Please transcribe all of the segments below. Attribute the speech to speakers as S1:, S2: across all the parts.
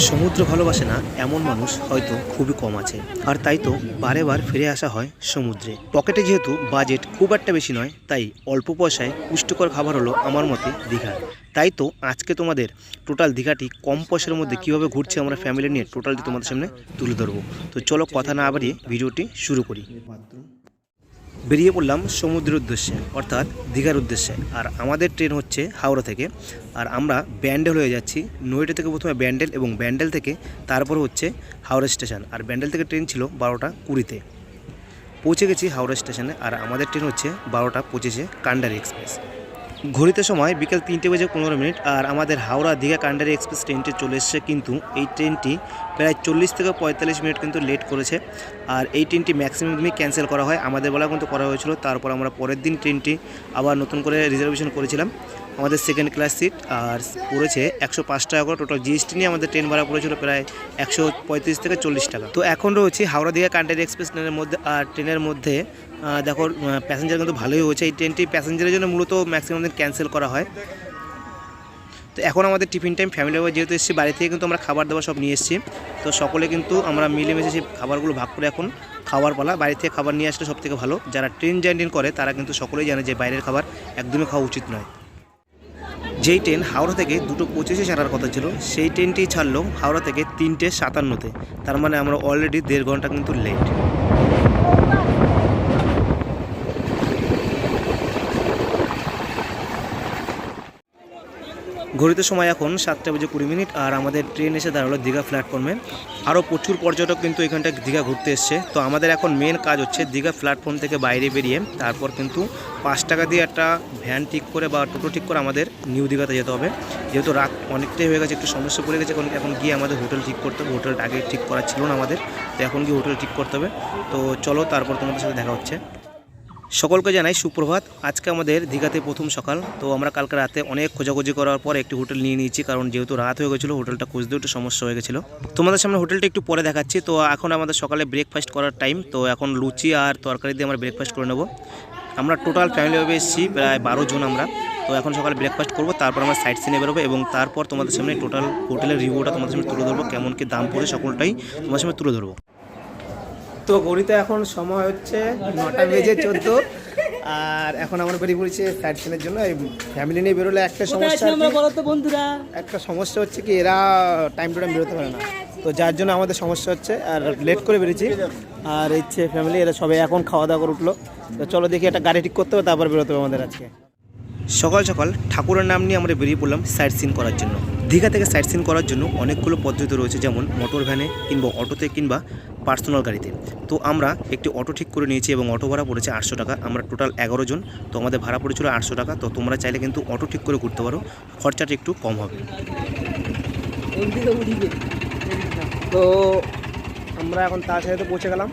S1: সমুদ্র ভালোবাসে না এমন মানুষ হয়তো খুবই কম আছে, আর তাই তো বারে বার ফিরে আসা হয় সমুদ্রে। পকেটে যেহেতু বাজেট খুব একটা বেশি নয়, তাই অল্প পয়সায় পুষ্টিকর খাবার হলো আমার মতে দীঘা। তাই তো আজকে তোমাদের টোটাল দীঘাটি কম পয়সার মধ্যে কীভাবে ঘুরছে আমরা ফ্যামিলি নিয়ে টোটালটি তোমাদের সামনে তুলে ধরবো। তো চলো কথা না বাড়িয়ে ভিডিওটি শুরু করি। বেরিয়ে পড়লাম সমুদ্রের উদ্দেশ্যে, অর্থাৎ দীঘার উদ্দেশ্যে। আর আমাদের ট্রেন হচ্ছে হাওড়া থেকে, আর আমরা ব্যান্ডেল হয়ে যাচ্ছি। নয়ডা থেকে প্রথমে ব্যান্ডেল, এবং ব্যান্ডেল থেকে তারপর হচ্ছে হাওড়া স্টেশন। আর ব্যান্ডেল থেকে ট্রেন ছিল 12টা 20-তে। পৌঁছে গেছি হাওড়া স্টেশনে, আর আমাদের ট্রেন হচ্ছে 12টা 25-এ কান্ডারি এক্সপ্রেস। ঘড়িতে সময় বিকেল 3:15, আর আমাদের হাওড়া দীঘা কান্ডারি এক্সপ্রেস ট্রেনটি চলে এসছে। কিন্তু এই ট্রেনটি প্রায় 40 থেকে 45 মিনিট কিন্তু লেট করেছে। আর এই ট্রেনটি ম্যাক্সিমাম দিনই ক্যান্সেল করা হয়, আমাদের বেলা কিন্তু করা হয়েছিল। তারপর আমরা পরের দিন ট্রেনটি আবার নতুন করে রিজার্ভেশন করেছিলাম, আমাদের সেকেন্ড ক্লাস সিট। আর পড়েছে 105 টাকা করে, টোটাল জিএসটি নিয়ে আমাদের ট্রেন ভাড়া পড়েছিল প্রায় 135 থেকে 40 টাকা। তো এখন রয়েছি হাওড়া দীঘা কান্ডারি এক্সপ্রেস ট্রেনের মধ্যে। আর ট্রেনের মধ্যে দেখো প্যাসেঞ্জার কিন্তু ভালোই হয়েছে। এই ট্রেনটি প্যাসেঞ্জারের জন্য মূলত ম্যাক্সিমাম দিন ক্যান্সেল করা হয়। তো এখন আমাদের টিফিন টাইম, ফ্যামিলি যেহেতু এসেছি, বাড়ি থেকে কিন্তু আমরা খাবার দাবার সব নিয়ে এসেছি। তো সকলে কিন্তু আমরা মিলেমিশে সেই খাবারগুলো ভাগ করে এখন খাবার পালা। বাড়ি থেকে খাবার নিয়ে আসলে সবথেকে ভালো। যারা ট্রেন জার্নি করে তারা কিন্তু সকলেই জানে যে বাইরের খাবার একদমই খাওয়া উচিত নয়। যেই ট্রেন হাওড়া থেকে 2:25-এ ছাড়ার কথা ছিল, সেই ট্রেনটি ছাড়লো হাওড়া থেকে 3:57-তে। তার মানে আমরা অলরেডি 1.5 ঘন্টা কিন্তু লেট। ঘড়িতে সময় এখন 7:20, আর আমাদের ট্রেন এসে দাঁড়ালো দীঘা প্ল্যাটফর্মে। আরও প্রচুর পর্যটক কিন্তু এখানটায় দীঘা ঘুরতে এসছে। তো আমাদের এখন মেন কাজ হচ্ছে দীঘা প্ল্যাটফর্ম থেকে বাইরে বেরিয়ে তারপর কিন্তু 5 টাকা দিয়ে একটা ভ্যান ঠিক করে বা টোটো ঠিক করে আমাদের নিউ দীঘাতে যেতে হবে। যেহেতু রাত অনেকটাই হয়ে গেছে, একটু সমস্যা পড়ে গেছে। এখন গিয়ে আমাদের হোটেল ঠিক করতে হবে। হোটেলটা আগে ঠিক করা ছিল না আমাদের, তো এখন গিয়ে হোটেল ঠিক করতে হবে। তো চলো তারপর তোমাদের সাথে দেখা হচ্ছে। সকলকে জানাই সুপ্রভাত। আজকে আমাদের দীঘাতে প্রথম সকাল। তো আমরা কালকে রাতে অনেক খোঁজাখুঁজি করার পর একটি হোটেল নিয়ে নিয়েছি, কারণ যেহেতু রাত হয়ে গেছিলো হোটেলটা খুঁজতেও একটু সমস্যা হয়ে গেছিলো। তোমাদের সামনে হোটেলটা একটু পরে দেখাচ্ছি। তো এখন আমাদের সকালে ব্রেকফাস্ট করার টাইম। তো এখন লুচি আর তরকারি দিয়ে আমরা ব্রেকফাস্ট করে নেব। আমরা টোটাল ফ্যামিলিভাবে এসেছি, প্রায় 12 জন আমরা। তো এখন সকালে ব্রেকফাস্ট করবো, তারপর আমরা সাইট সিনে বেরোবো, এবং তারপর তোমাদের সামনে টোটাল হোটেলের রিভিউটা তোমাদের সামনে তুলে ধরবো, কেমন কি দাম পড়ে সকলটাই তোমাদের সামনে তুলে ধরবো। তো ঘড়িতে এখন সময় হচ্ছে 9:14, আর এখন আমরা বেরিয়ে পড়েছি সাইট সিনের জন্য। এই ফ্যামিলি নিয়ে বেরোলে একটা সমস্যা, বন্ধুরা একটা সমস্যা হচ্ছে কি, এরা টাইম টু টাইম বেরোতে পারে না। তো যার জন্য আমাদের সমস্যা হচ্ছে, আর লেট করে বেরিয়েছি। আর ইচ্ছে ফ্যামিলি এরা সবাই এখন খাওয়া দাওয়া করে উঠলো। তো চলো দেখি একটা গাড়ি ঠিক করতে হবে, তারপর বেরোতে হবে আমাদের আজকে। সকাল সকাল ঠাকুরের নাম নিয়ে আমরা বেরিয়ে পড়লাম সাইট সিন করার জন্য। দীঘা থেকে সাইট সিন করার জন্য অনেকগুলো পদ্ধতি রয়েছে, যেমন মোটর ভ্যানে কিংবা অটোতে কিংবা পার্সোনাল গাড়িতে। তো আমরা একটি অটো ঠিক করে নিয়েছি, এবং অটো ভাড়া পড়েছে 800 টাকা। আমরা টোটাল 11 জন, তো আমাদের ভাড়া পড়েছিল 800 টাকা। তো তোমরা চাইলে কিন্তু অটো ঠিক করে ঘুরতে পারো, খরচাটা একটু কম হবে। তো আমরা এখন তালসারিতে পৌঁছে গেলাম।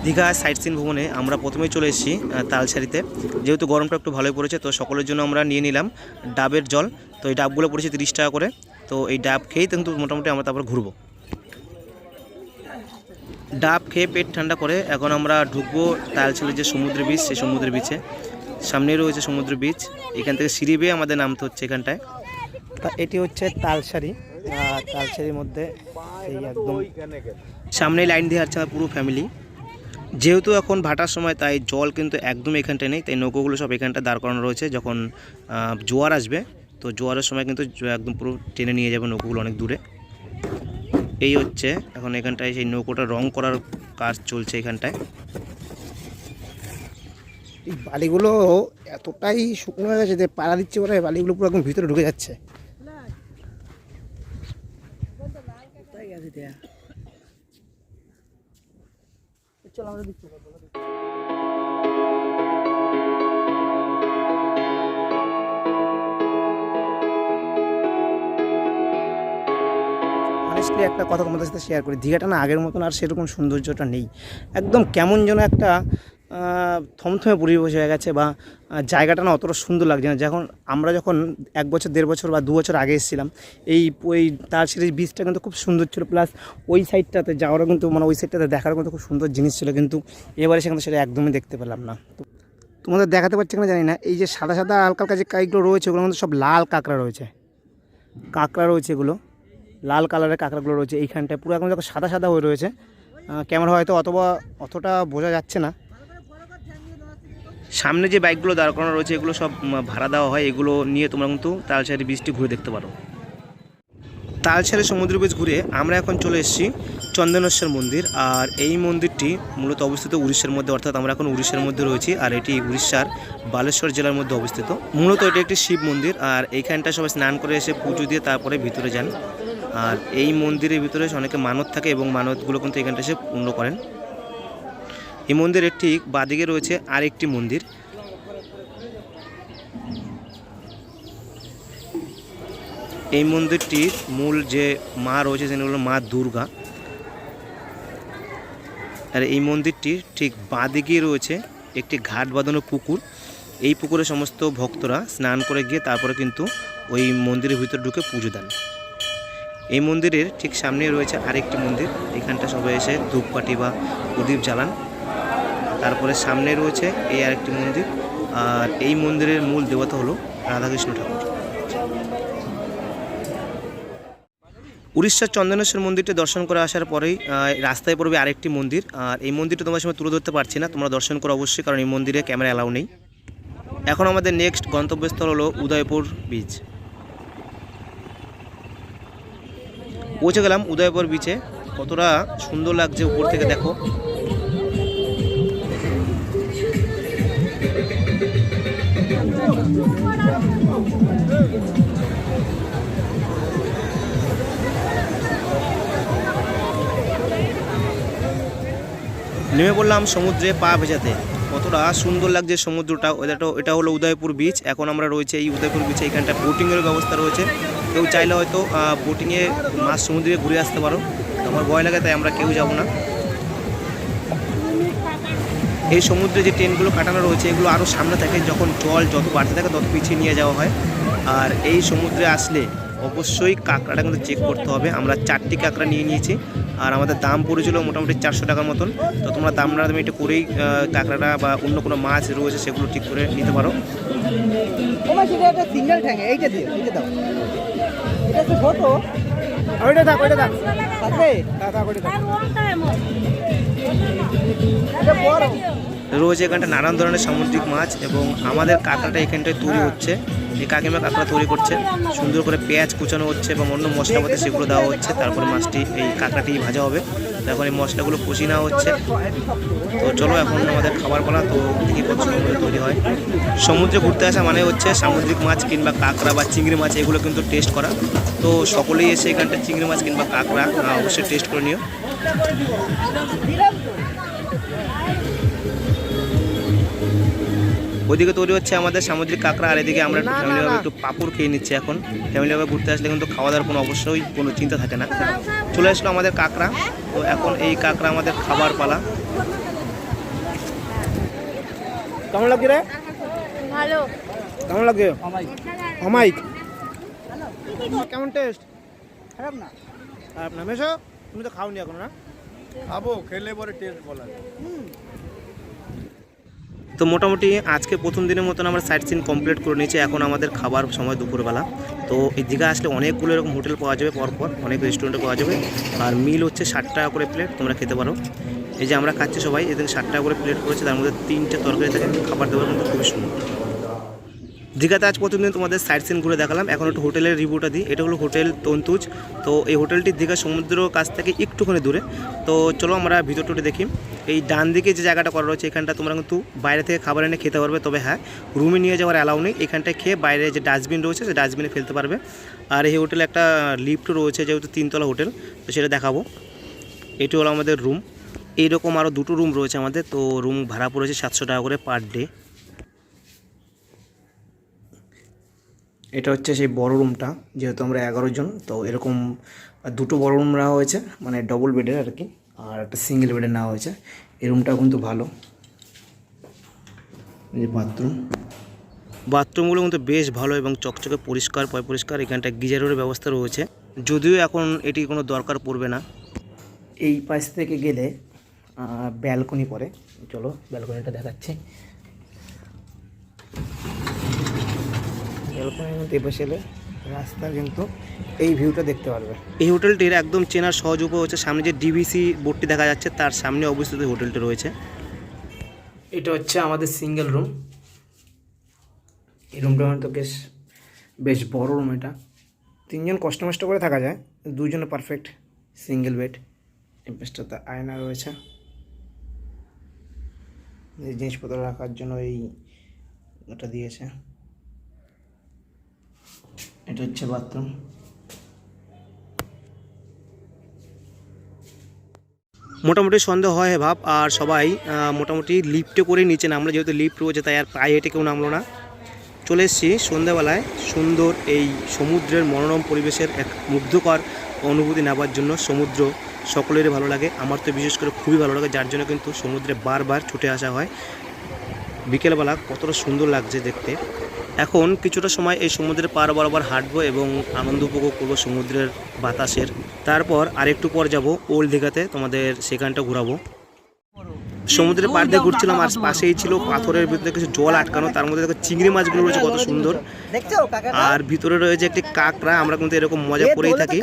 S1: দীঘা সাইট সিন ভ্রমণে আমরা প্রথমেই চলে এসেছি তালসারিতে। যেহেতু গরমটা একটু ভালোই পড়েছে, তো সকলের জন্য আমরা নিয়ে নিলাম ডাবের জল। তো এই ডাবগুলো পড়েছে 30 টাকা করে। তো এই ডাব খেয়েই কিন্তু মোটামুটি আমরা তারপর ঘুরবো। ডাব খেয়ে পেট ঠান্ডা করে এখন আমরা ঢুকবো তালসারির যে সমুদ্র বিচ, সেই সমুদ্র বিচে। সামনেই রয়েছে সমুদ্র বিচ, এখান থেকে সিঁড়ি বেয়ে আমাদের নামতে হচ্ছে এখানটায়। তা এটি হচ্ছে তালসারি। তালসারির মধ্যে এই একদম সামনেই লাইন দিয়ে আসছে আমার পুরো ফ্যামিলি। যেহেতু এখন ভাটার সময়, তাই জল কিন্তু একদম এখানটায় নেই, তাই নৌকোগুলো সব এখানটা দাঁড় করানো রয়েছে। যখন জোয়ার আসবে, তো জোয়ারের সময় কিন্তু একদম পুরো টেনে নিয়ে যাবে নৌকোগুলো অনেক দূরে। এই হচ্ছে এখন এখানটায় সেই নৌকোটা রং করার কাজ চলছে এখানটায়। এই বালিগুলো এতটাই শুকনো হয়ে গেছে যে পাড়া দিচ্ছে পরে বালিগুলো পুরো একদম ভিতরে ঢুকে যাচ্ছে। চল আমরা দেখতে পাবো। অনেস্টলি একটা কথা তোমাদের সাথে শেয়ার করি, দীঘাটা না আগের মতন আর সেরকম সৌন্দর্যটা নেই। একদম কেমন যেন একটা থমথমে পরিবেশ হয়ে গেছে, বা জায়গাটা না অতটা সুন্দর লাগছে না। আমরা যখন 1 বছর 1.5 বছর বা 2 বছর আগে এসেছিলাম, ওই তালসারি বীচটা কিন্তু খুব সুন্দর ছিল। প্লাস ওই সাইডটাতে যাওয়ারও কিন্তু মানে ওই সাইডটাতে দেখারও কিন্তু খুব সুন্দর জিনিস ছিল, কিন্তু এবারে সেখানে সেটা একদমই দেখতে পেলাম না। তো তোমাদের দেখাতে পারছি কিনা জানি না, এই যে সাদা সাদা হালকা হালকা যে কাইগুলো রয়েছে, ওগুলোর মধ্যে সব লাল কাঁকড়া রয়েছে। কাঁকড়া রয়েছে, এগুলো লাল কালারের কাঁকড়াগুলো রয়েছে এইখানটায়, পুরো এখন দেখো সাদা সাদা হয়ে রয়েছে। ক্যামেরা হয়তো অতটা বোঝা যাচ্ছে না। সামনে যে বাইকগুলো দাঁড় করানো রয়েছে এগুলো সব ভাড়া দেওয়া হয়, এগুলো নিয়ে তোমরা কিন্তু তালসারি বীচটি ঘুরে দেখতে পারো। তালসারি সমুদ্র বীচ ঘুরে আমরা এখন চলে এসেছি চন্দনেশ্বর মন্দির। আর এই মন্দিরটি মূলত অবস্থিত উড়িষ্যার মধ্যে, অর্থাৎ আমরা এখন উড়িষ্যার মধ্যে রয়েছি। আর এটি উড়িষ্যার বালেশ্বর জেলার মধ্যে অবস্থিত। মূলত এটি একটি শিব মন্দির। আর এইখানটা সবাই স্নান করে এসে পুজো দিয়ে তারপরে ভিতরে যান। আর এই মন্দিরের ভিতরে অনেকে মানত থাকে এবং মানতগুলো কিন্তু এখানটা এসে পূর্ণ করেন। এই মন্দিরের ঠিক বাদিকে রয়েছে আরেকটি মন্দির। এই মন্দিরটির মূল যে মা রয়েছে সেটি হলো মা দুর্গা। আর এই মন্দিরটির ঠিক বাদিকে রয়েছে একটি ঘাট বাঁধানো পুকুর। এই পুকুরে সমস্ত ভক্তরা স্নান করে গিয়ে তারপরে কিন্তু ওই মন্দিরের ভিতর ঢুকে পুজো দেন। এই মন্দিরের ঠিক সামনে রয়েছে আরেকটি মন্দির, এখানটা সবাই এসে ধূপকাঠি বা প্রদীপ জ্বালান। তারপরে সামনে রয়েছে এই আরেকটি মন্দির। আর এই মন্দিরের মূল দেবতা হলো রাধাকৃষ্ণ ঠাকুর। উড়িষ্যার চন্দনেশ্বর মন্দিরটি দর্শন করে আসার পরেই রাস্তায় পড়বে আরেকটি মন্দির। আর এই মন্দিরটা তোমার সময় তুলে ধরতে পারছি না, তোমরা দর্শন করো অবশ্যই, কারণ এই মন্দিরে ক্যামেরা অ্যালাউ নেই। এখন আমাদের নেক্সট গন্তব্যস্থল হলো উদয়পুর বিচ। পৌঁছে গেলাম উদয়পুর বিচে। কতটা সুন্দর লাগছে উপর থেকে দেখো। নেমে পড়লাম সমুদ্রে পা ভেজাতে। কতটা সুন্দর লাগছে সমুদ্রটা। এটা হলো উদয়পুর বিচ। এখন আমরা রয়েছে এই উদয়পুর বিচে। এখানটা বোটিংয়ের ব্যবস্থা রয়েছে, কেউ চাইলে হয়তো বোটিংয়ে মাছ সমুদ্রে ঘুরে আসতে পারো। আমার ভয় লাগে তাই আমরা কেউ যাব না। এই সমুদ্রে যে ট্রেনগুলো কাটানো রয়েছে এগুলো আরও সামনে থাকে, যখন জল যত বাড়তে থাকে তত পিছিয়ে নিয়ে যাওয়া হয়। আর এই সমুদ্রে আসলে অবশ্যই কাঁকড়াটা কিন্তু চেক করতে হবে। আমরা 4টি কাঁকড়া নিয়ে নিয়েছি। আর আমাদের দাম পড়েছিল মোটামুটি 400 টাকার মতন। তো তোমরা দামটা একটু করেই কাঁকড়াটা বা অন্য কোনো মাছ রয়েছে সেগুলো ঠিক করে নিতে পারো। রয়েছে এখানটা নানান ধরনের সামুদ্রিক মাছ এবং আমাদের কাঁকড়াটা এখানটায় তৈরি হচ্ছে। এই কাকিমা কাঁকড়া তৈরি করছে, সুন্দর করে পেঁয়াজ কুচানো হচ্ছে এবং অন্য মশলাপাতি সেগুলো দেওয়া হচ্ছে। তারপরে মাছটি এই কাঁকড়াটি ভাজা হবে, তারপরে মশলাগুলো কষিয়ে নেওয়া হচ্ছে। তো চলো এখন আমাদের খাবার পালা, তো দেখি কত সমুদ্রে তৈরি হয়। সমুদ্রে ঘুরতে আসা মানে হচ্ছে সামুদ্রিক মাছ কিংবা কাঁকড়া বা চিংড়ি মাছ এগুলো কিন্তু টেস্ট করা। তো সকলেই এসে এখানটা চিংড়ি মাছ কিংবা কাঁকড়া অবশ্যই টেস্ট করে নিও। ওইদিকে তৈরি হচ্ছে আমাদের সামুদ্রিক কাঁকড়া, আর এদিকে আমরা ফ্যামিলিভাবে একটু পাঁপড় খেয়ে নিচ্ছি। এখন ফ্যামিলিভাবে ঘুরতে আসলে কিন্তু খাওয়া দাওয়ার কোনো অবশ্যই কোনো চিন্তা থাকে না। চলে আসলো আমাদের কাঁকড়া। তো এখন এই কাঁকড়া আমাদের খাবার পালা। কেমন লাগে রে?
S2: ভালো।
S1: কেমন লাগে? অমাইক কেমন টেস্ট?
S3: খারাপ না।
S1: খারাপ না। মেশো তুমি তো খাওনি এখন না?
S3: খাবো, খেলে পরে টেস্ট বলা যায়।
S1: তো মোটামুটি আজকে প্রথম দিনের মতন আমরা সাইট সিন কমপ্লিট করে নিয়েছি। এখন আমাদের খাবার সময় দুপুরবেলা। তো এই দীঘা আসলে অনেকগুলো এরকম হোটেল পাওয়া যাবে, পরপর অনেক রেস্টুরেন্টে পাওয়া যাবে। আর মিল হচ্ছে 60 টাকা করে প্লেট, তোমরা খেতে পারো। এই যে আমরা খাচ্ছি সবাই, এদের 60 টাকা করে প্লেট করেছে, তার মধ্যে 3টে তরকারি থাকে। খাবার দাবার কিন্তু খুবই সুন্দর। দীঘাতে আজ প্রথম দিন তোমাদের সাইট সিন ঘুরে দেখালাম। এখন একটু হোটেলের রিভিউটা দিই। এটা হলো হোটেল তন্তুজ। তো এই হোটেলটি দীঘা সমুদ্র কাছ থেকে একটুখানি দূরে। তো চলো আমরা ভিতর টুটে দেখি। এই ডান দিকে যে জায়গাটা করা রয়েছে এখানটা তোমরা কিন্তু বাইরে থেকে খাবার এনে খেতে পারবে, তবে হ্যাঁ রুমে নিয়ে যাওয়ার অ্যালাউ নেই। এখানটায় খেয়ে বাইরে যে ডাস্টবিন রয়েছে সেই ডাস্টবিনে ফেলতে পারবে। আর এই হোটেলে একটা লিফট রয়েছে, যেহেতু 3তলা হোটেল, তো সেটা দেখাবো। এটি হলো আমাদের রুম। এইরকম আরও 2টো রুম রয়েছে আমাদের। তো রুম ভাড়া পড়েছে 700 টাকা করে পার ডে। এটা হচ্ছে সেই বড় রুমটা, যেহেতু আমরা 11 জন, তো এরকম 2টো বড় রুম নেওয়া হয়েছে, মানে ডবল বেডের আর কি, আর একটা সিঙ্গেল বেডের নেওয়া হয়েছে। এই রুমটা কিন্তু ভালো। এই যে বাথরুমগুলো কিন্তু বেশ ভালো এবং চকচকে পরিষ্কার পরিষ্কার। এখানটা গিজারের ব্যবস্থা রয়েছে, যদিও এখন এটি কোনো দরকার পড়বে না। এই পাশ থেকে গেলে ব্যালকনি পড়ে, চলো ব্যালকনিটা দেখাচ্ছি। ব্যালকনির মধ্যে এ পাশে এলে রাস্তা কিন্তু এই ভিউটা দেখতে পারবে। এই হোটেলটির একদম চেনার সহজ উপায় হচ্ছে সামনে যে ডিভিসি বোর্ডটি দেখা যাচ্ছে তার সামনে অবস্থিত হোটেলটি রয়েছে। এটা হচ্ছে আমাদের সিঙ্গেল রুম। এই রুমটা তো বেশ বড় রুম। এটা 3 জন কষ্ট মষ্ট করে থাকা যায়, 2 জনের পারফেক্ট সিঙ্গেল বেড। এই পেছটাতে আয়না রয়েছে, এই জিনিসপত্র রাখার জন্য এই ওটা দিয়েছে। এটা হচ্ছে বাথরুম। মোটামুটি সন্দেহ হয় ভাব, আর সবাই মোটামুটি লিফটে করে নিচে নামলো, যেহেতু লিফট রয়েছে তাই আর পায়ে হেঁটে কেউ নামলো না। চলে এসেছি সন্ধ্যাবেলায় সুন্দর এই সমুদ্রের মনোরম পরিবেশের এক মুগ্ধকর অনুভূতি নেওয়ার জন্য। সমুদ্র সকলেরই ভালো লাগে, আমার তো বিশেষ করে খুবই ভালো লাগে, যার জন্য কিন্তু সমুদ্রে বারবার ছুটে আসা হয়। বিকেলবেলা কতটা সুন্দর লাগছে দেখতে। এখন কিছুটা সময় এই সমুদ্রের পার বরাবর হাঁটবো এবং আনন্দ উপভোগ করবো সমুদ্রের বাতাসের। তারপর আরেকটু পর যাব ওল্ড দীঘাতে, তোমাদের সেখানটা ঘোরাবো। সমুদ্রের পাড় দিয়ে ঘুরছিলাম আর পাশেই ছিল পাথরের ভিতরে কিছু জল আটকানো, তার মধ্যে দেখো চিংড়ি মাছগুলো রয়েছে কত সুন্দর, আর ভিতরে রয়েছে একটি কাঁকড়া। আমরা কিন্তু এরকম মজা করেই থাকি।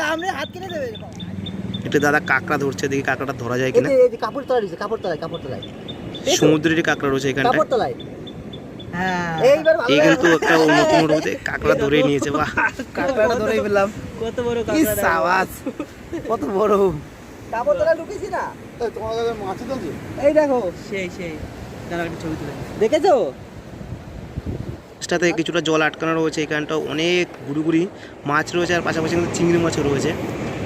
S1: এটা দাদা কাঁকড়া ধরছে, দেখি কাঁকড়াটা ধরা যায় কিনা। সমুদ্রেরই কাঁকড়া রয়েছে এখানটায়। এই কিন্তু একটা নতুন অনুভূতি, কাঁকড়া ধরেই নিয়েছে। বাহ, কাঁকড়াটা ধরেই পেলাম। কত বড় কাঁকড়া, কত বড়। কাপড় তলায় ঢুকেছি না তোমার কাছে মাছ আছে, এই দেখো সেই দাঁড়া একটা ছবি তুলে দেখেছো। এটাতে কিছুটা জল আটকানো রয়েছে, এখানটা অনেক গুড়ি মাছ রয়েছে আর পাশাপাশি কিন্তু চিংড়ি মাছও রয়েছে।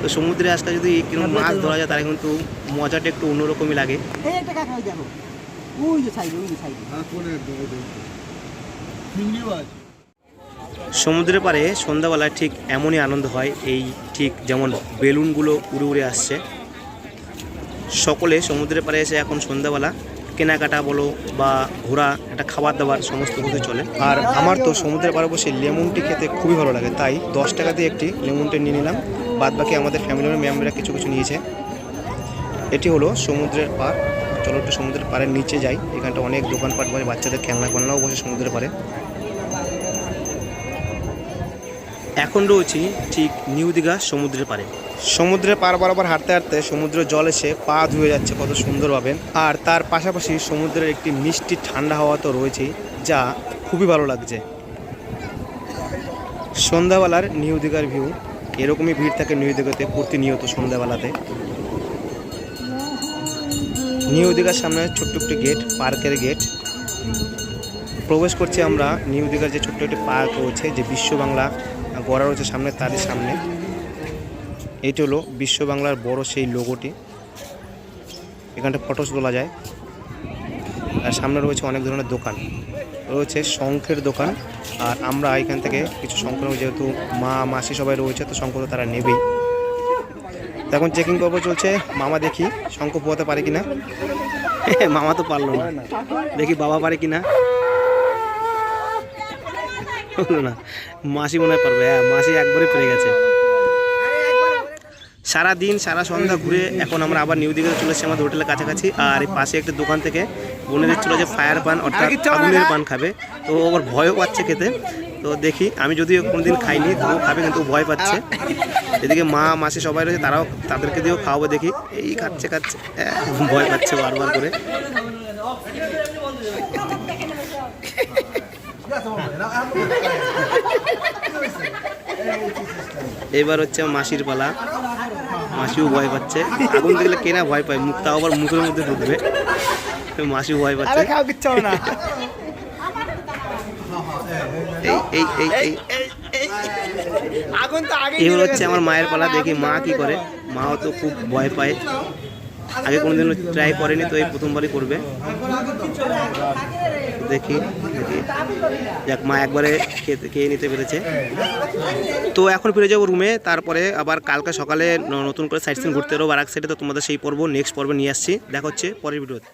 S1: তো সমুদ্রে আজকে যদি কিরকম মাছ ধরা যায় তাহলে কিন্তু মজাটা একটু অন্যরকমই লাগে। এই একটা কাঁকড়া দেখো, ওই যে সাইডে, ওই যে সাইডে চিংড়ি মাছ। সমুদ্রের পাড়ে সন্ধ্যাবেলায় ঠিক এমনই আনন্দ হয়, এই ঠিক যেমন বেলুনগুলো উড়ে উড়ে আসছে। সকলে সমুদ্রের পাড়ে এসে এখন সন্ধ্যাবেলা কেনাকাটা বলো বা ঘোরা, একটা খাবার দাবার সমস্ত কিছু চলে। আর আমার তো সমুদ্রের পাড়ে বসে লেমন টি খেতে খুবই ভালো লাগে, তাই 10 টাকা দিয়ে একটি লেমন টি নিয়ে নিলাম। বাদ বাকি আমাদের ফ্যামিলির মেম্বাররা কিছু নিয়েছে। এটি হলো সমুদ্রের পাড়। চলো একটু সমুদ্রের পাড়ের নিচে যাই, এখানটা অনেক দোকানপাট বসে, বাচ্চাদের খেলনাও বসে সমুদ্রের পাড়ে। এখন রয়েছি ঠিক নিউ দীঘা সমুদ্রের পাড়ে। সমুদ্রের পাড় বরাবর হাঁটতে হাঁটতে সমুদ্রের জল এসে পা ধুয়ে যাচ্ছে কত সুন্দরভাবে, আর তার পাশাপাশি সমুদ্রের একটি মিষ্টি ঠান্ডা হাওয়া তো রয়েছেই, যা খুবই ভালো লাগছে। সন্ধ্যাবেলার নিউ দীঘার ভিউ, এরকমই ভিড় থাকে নিউ দীঘাতে প্রতিনিয়ত সন্ধ্যাবেলাতে। নিউ দীঘার সামনে ছোট্ট একটি গেট, পার্কের গেট। প্রবেশ করছি আমরা নিউ দীঘার যে ছোট্ট একটি পার্ক রয়েছে, যে বিশ্ব বাংলা গড়া রয়েছে সামনে, তারই সামনে। এটি হলো বিশ্ব বাংলার বড় সেই লোগোটি। এখানটা ফটোস তোলা যায়। আর সামনে রয়েছে অনেক ধরনের দোকান, রয়েছে শঙ্খের দোকান। আর আমরা এখান থেকে কিছু শঙ্খ, যেহেতু মাসি সবাই রয়েছে তো শঙ্খ তো তারা নেবেই। এখন চেকিং পর্ব চলছে, মামা দেখি শঙ্খ পোয়াতে পারে কিনা। মামা তো পারলো না, দেখি বাবা পারে কিনা। না, মাসি মনে হয় পারবে। হ্যাঁ, মাসি একবারই পেরে গেছে। সারা দিন সারা সন্ধ্যা ঘুরে এখন আমরা আবার নিউ দীঘাতে চলে এসেছি আমাদের হোটেলের কাছাকাছি। আর এই পাশে একটা দোকান থেকে বোনেদের ছিল যে ফায়ার পান অর্থাৎ আগুনের পান খাবে, তো ওর ভয়ও পাচ্ছে খেতে। তো দেখি, আমি যদিও কোনোদিন খাইনি, তো খাবে কিন্তু ভয় পাচ্ছে। এদিকে মাসি সবাই রয়েছে, তারাও তাদেরকে দিয়েও খাওয়াবো। দেখি, এই খাচ্ছে ভয় পাচ্ছে বারবার করে। এবার হচ্ছে মাসির পালা। মাসিও ভয় পাচ্ছে, আগুন দেখলে কেনা ভয় পায়, মুখটাও আবার মুখের মধ্যে ঢুকবে। মাসিও ভয় পাচ্ছে। এই হচ্ছে আমার মায়ের পালা। দেখি মা কি করে। মাও তো খুব ভয় পায়, আগে কোনোদিন ট্রাই করেনি, তো এই প্রথমবারই করবে। দেখি যাক, মা একবারে খেয়ে নিতে পেরেছে। তো এখন ফিরে যাবো রুমে, তারপরে আবার কালকে সকালে নতুন করে সাইট সিন ঘুরতে বেরোবো আর এক সাইডে। তো তোমাদের সেই পর্ব নেক্সট পর্বে নিয়ে আসছি, দেখা হচ্ছে পরের ভিডিওতে।